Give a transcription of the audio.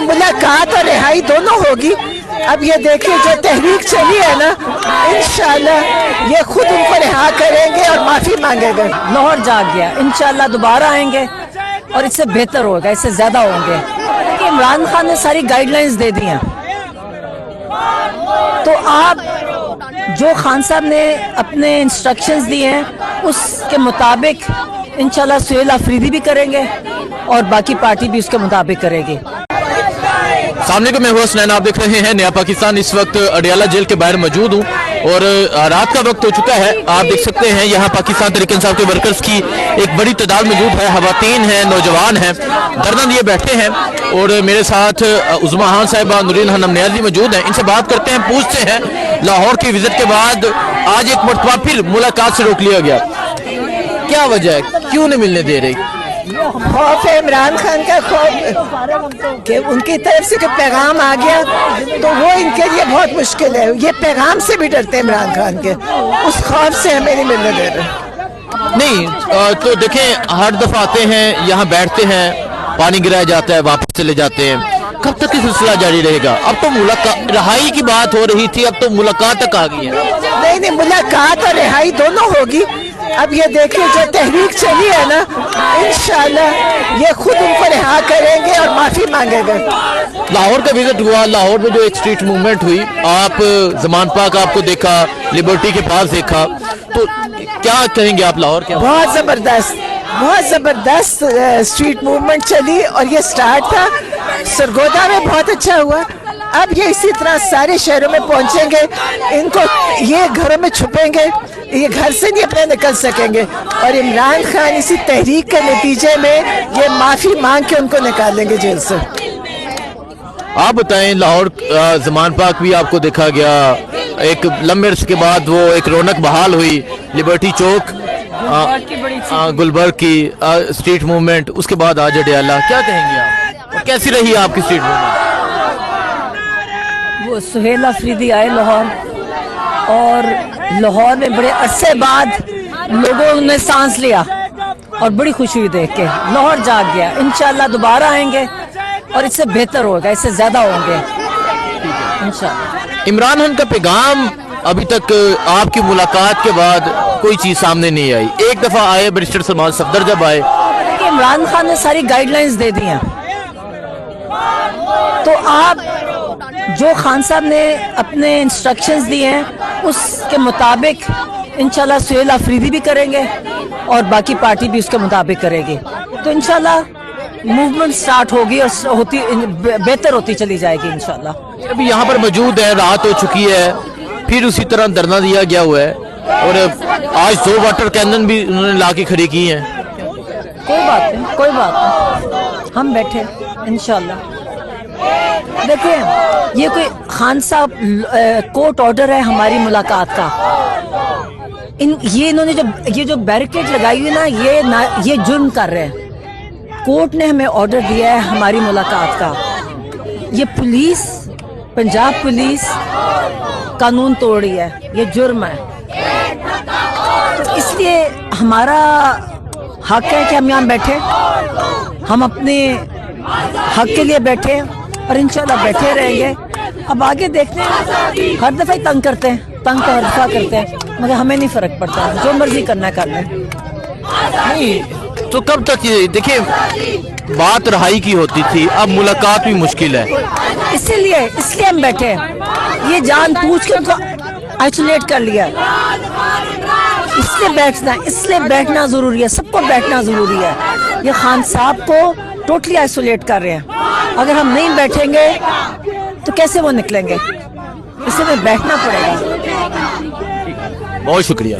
नहीं, मुलाकात और रिहाई दोनों होगी। अब ये देखिए जो तहरीक चली है ना, इंशाल्लाह ये खुद उनको रिहा करेंगे और माफी मांगेंगे। लाहौर जाग गया, इंशाल्लाह दोबारा आएंगे और इससे बेहतर होगा, इससे ज्यादा होंगे। देखिए इमरान खान ने सारी गाइडलाइंस दे दी हैं, तो आप जो खान साहब ने अपने इंस्ट्रक्शंस दिए हैं उसके मुताबिक इंशाल्लाह सुहेल अफरीदी भी करेंगे और बाकी पार्टी भी उसके मुताबिक करेगी। सामने को मैं हूँ हसनैन, आप देख रहे हैं नया पाकिस्तान। इस वक्त अडियाला जेल के बाहर मौजूद हूँ और रात का वक्त हो चुका है। आप देख सकते हैं यहाँ पाकिस्तान तहरीक इंसाफ के वर्कर्स की एक बड़ी तादाद मौजूद है। खवातीन हैं, नौजवान हैं, धरना लिए बैठे हैं और मेरे साथ उज़मा खान साहिबा, नूरीन हनम नियाज़ी मौजूद हैं। इनसे बात करते हैं, पूछते हैं लाहौर की विजिट के बाद आज एक मरतबा फिर मुलाकात से रोक लिया गया, क्या वजह है, क्यों नहीं मिलने दे रही? खौफ है इमरान खान का, खौफ कि उनकी तरफ से जो पैगाम आ गया तो वो इनके लिए बहुत मुश्किल है। ये पैगाम से भी डरते हैं इमरान खान के, उस खौफ से हमें नहीं मिलने दे रहे। नहीं तो देखें, हर दफा आते हैं यहाँ बैठते हैं, पानी गिराया जाता है, वापस चले जाते हैं। कब तक ये सिलसिला जारी रहेगा? अब तो मुलाकात रिहाई की बात हो रही थी, अब तो मुलाकात तक आ गई है। नहीं, मुलाकात और रिहाई दोनों होगी। अब ये देखिए जो तहरीक चली है ना, इंशाल्लाह ये खुद उनको रिहा करेंगे और माफी मांगेंगे। लाहौर का विजिट हुआ, लाहौर में जो एक स्ट्रीट मूवमेंट हुई, आप ज़मान पाक आपको देखा, लिबर्टी के पास देखा, तो क्या कहेंगे आप लाहौर के? बहुत जबरदस्त स्ट्रीट मूवमेंट चली और ये स्टार्ट था सरगोदा में, बहुत अच्छा हुआ। अब ये इसी तरह सारे शहरों में पहुंचेंगे, इनको ये घरों में छुपेंगे, ये घर से नहीं अपने निकल सकेंगे और इमरान खान इसी तहरीक के नतीजे में ये माफी मांग के उनको निकालेंगे जेल से। आप बताएं, लाहौर ज़मान पाक भी आपको देखा गया, एक लंबे अरसे के बाद वो एक रौनक बहाल हुई, लिबर्टी चौक, गुलबर्ग की स्ट्रीट मूवमेंट, उसके बाद आज अडियाला, क्या कहेंगे आप और कैसी रही आपकी स्ट्रीट मूवमेंट? वो सुहेल अफरीदी आए लाहौर और लाहौर में बड़े अरसे बाद लोगों ने सांस लिया और बड़ी खुशी हुई देख के। लाहौर जाग गया, इंशाल्लाह दोबारा आएंगे और इससे बेहतर होगा, इससे ज्यादा होंगे इंशाल्लाह। इमरान खान का पैगाम अभी तक आपकी मुलाकात के बाद कोई चीज सामने नहीं आई। एक दफा आए बैरिस्टर सलमान सफदर जब आए, इमरान खान ने सारी गाइडलाइंस दे दी हैं, तो आप जो खान साहब ने अपने इंस्ट्रक्शंस दिए हैं उसके मुताबिक इंशाल्लाह सुहेल अफरीदी भी करेंगे और बाकी पार्टी भी उसके मुताबिक करेगी। तो इंशाल्लाह मूवमेंट स्टार्ट होगी और बेहतर होती चली जाएगी इंशाल्लाह। अभी यहाँ पर मौजूद है, रात हो चुकी है, फिर उसी तरह धरना दिया गया हुआ है और आज 2 वाटर कैनन भी उन्होंने ला के खड़ी की हैं। कोई बात नहीं, हम बैठे इंशाल्लाह। देखिए ये कोई खान साहब कोर्ट ऑर्डर है हमारी मुलाकात का, इन्होंने जो बैरिकेड लगाई हुई ना, ये जुर्म कर रहे हैं। कोर्ट ने हमें ऑर्डर दिया है हमारी मुलाकात का, ये पुलिस, पंजाब पुलिस कानून तोड़ रही है, ये जुर्म है। तो इसलिए हमारा हक है कि हम यहाँ बैठे, हम अपने हक के लिए बैठे और इंशाल्लाह बैठे रहेंगे। अब आगे देखते हैं, हर दफा ही तंग करते हैं, तंग तो हर दफा करते हैं, मगर हमें नहीं फर्क पड़ता, जो मर्जी करना है कर लें। नहीं तो कब तक ये देखिए, बात रहाई की होती थी, अब मुलाकात भी मुश्किल है, इसलिए हम बैठे हैं। ये जान पूछ के उनको आइसोलेट कर लिया, इसलिए बैठना जरूरी है, सबको बैठना जरूरी है। ये खान साहब को टोटली आइसोलेट कर रहे हैं, अगर हम नहीं बैठेंगे तो कैसे वो निकलेंगे, इसलिए बैठना पड़ेगा। बहुत शुक्रिया।